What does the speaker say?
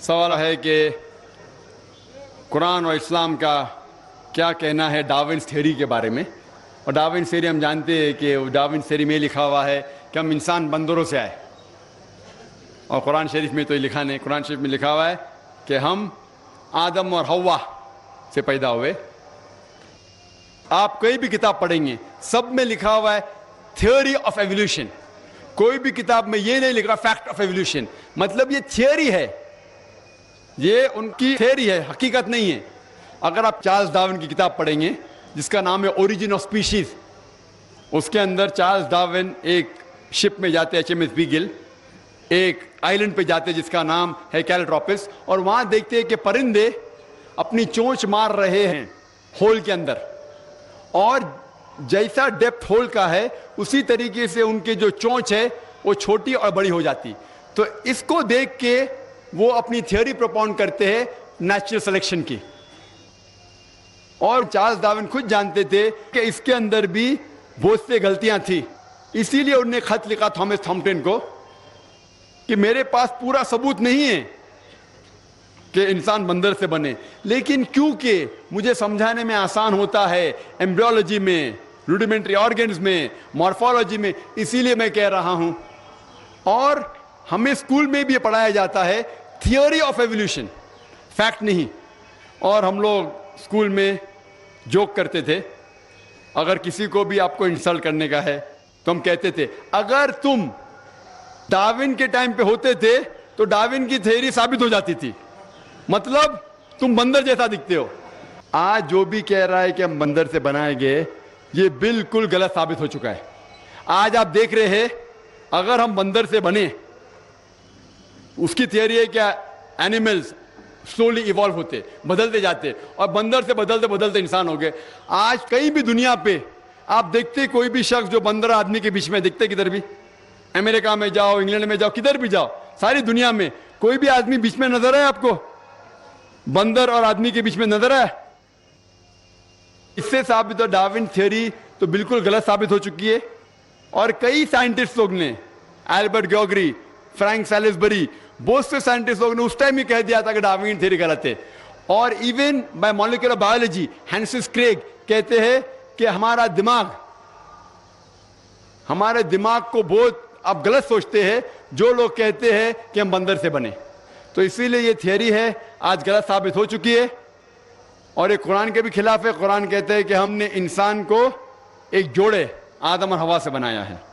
सवाल है कि कुरान और इस्लाम का क्या कहना है डार्विन थ्योरी के बारे में। और डार्विन थ्योरी हम जानते हैं कि डार्विन थ्योरी में लिखा हुआ है कि हम इंसान बंदरों से आए, और कुरान शरीफ में तो ये लिखा नहीं। कुरान शरीफ में लिखा हुआ है कि हम आदम और हव्वा से पैदा हुए। आप कोई भी किताब पढ़ेंगे सब में लिखा हुआ है थ्योरी ऑफ एवोल्यूशन। कोई भी किताब में ये नहीं लिखा फैक्ट ऑफ एवोल्यूशन। मतलब ये थियरी है, ये उनकी थियरी है, हकीकत नहीं है। अगर आप चार्ल्स डार्विन की किताब पढ़ेंगे जिसका नाम है ओरिजिन ऑफ स्पीशीज, उसके अंदर चार्ल्स डार्विन एक शिप में जाते हैं HMS बीगल, एक आइलैंड पे जाते हैं जिसका नाम है कैलेट्रोपिस, और वहां देखते हैं कि परिंदे अपनी चोंच मार रहे हैं होल के अंदर, और जैसा डेप्थ होल का है उसी तरीके से उनके जो चोंच है वो छोटी और बड़ी हो जाती। तो इसको देख के वो अपनी थ्योरी प्रोपाउंड करते हैं नेचुरल सिलेक्शन की। और चार्ल्स डार्विन खुद जानते थे कि इसके अंदर भी बहुत सी गलतियां थी, इसीलिए उन्होंने खत लिखा थॉमस थॉम्पटन को कि मेरे पास पूरा सबूत नहीं है कि इंसान बंदर से बने, लेकिन क्योंकि मुझे समझाने में आसान होता है एम्ब्रियोलॉजी में, रूडिमेंट्री ऑर्गन्स में, मॉर्फोलॉजी में, इसीलिए मैं कह रहा हूं। और हमें स्कूल में भी पढ़ाया जाता है थियोरी ऑफ एवोल्यूशन, फैक्ट नहीं। और हम लोग स्कूल में जोक करते थे, अगर किसी को भी आपको इंसल्ट करने का है तो हम कहते थे अगर तुम डार्विन के टाइम पे होते थे तो डार्विन की थ्योरी साबित हो जाती थी, मतलब तुम बंदर जैसा दिखते हो। आज जो भी कह रहा है कि हम बंदर से बनाए गए, ये बिल्कुल गलत साबित हो चुका है। आज आप देख रहे हैं अगर हम बंदर से बने, उसकी थियरी है क्या एनिमल्स स्लोली इवॉल्व होते, बदलते जाते, और बंदर से बदलते बदलते इंसान हो गए। आज कहीं भी दुनिया पे आप देखते कोई भी शख्स जो बंदर आदमी के बीच में दिखते, किधर भी, अमेरिका में जाओ, इंग्लैंड में जाओ, किधर भी जाओ, सारी दुनिया में कोई भी आदमी बीच में नजर आए आपको, बंदर और आदमी के बीच में नजर आए? इससे साबित हो डार्विन थ्योरी तो बिल्कुल गलत साबित हो चुकी है। और कई साइंटिस्ट लोग ने, एल्बर्ट ग्योगरी, फ्रैंक सैलिसबरी, बहुत से साइंटिस्ट लोगों ने उस टाइम ही कह दिया था कि डार्विन थ्योरी गलत है। और इवन बाय मॉलिक्यूलर बायोलॉजी हैंसिस क्रेग कहते हैं कि हमारे दिमाग को बहुत आप गलत सोचते हैं जो लोग कहते हैं कि हम बंदर से बने। तो इसीलिए ये थियरी है आज गलत साबित हो चुकी है, और ये कुरान के भी खिलाफ है। कुरान कहते हैं कि हमने इंसान को एक जोड़े आदम और हवा से बनाया है।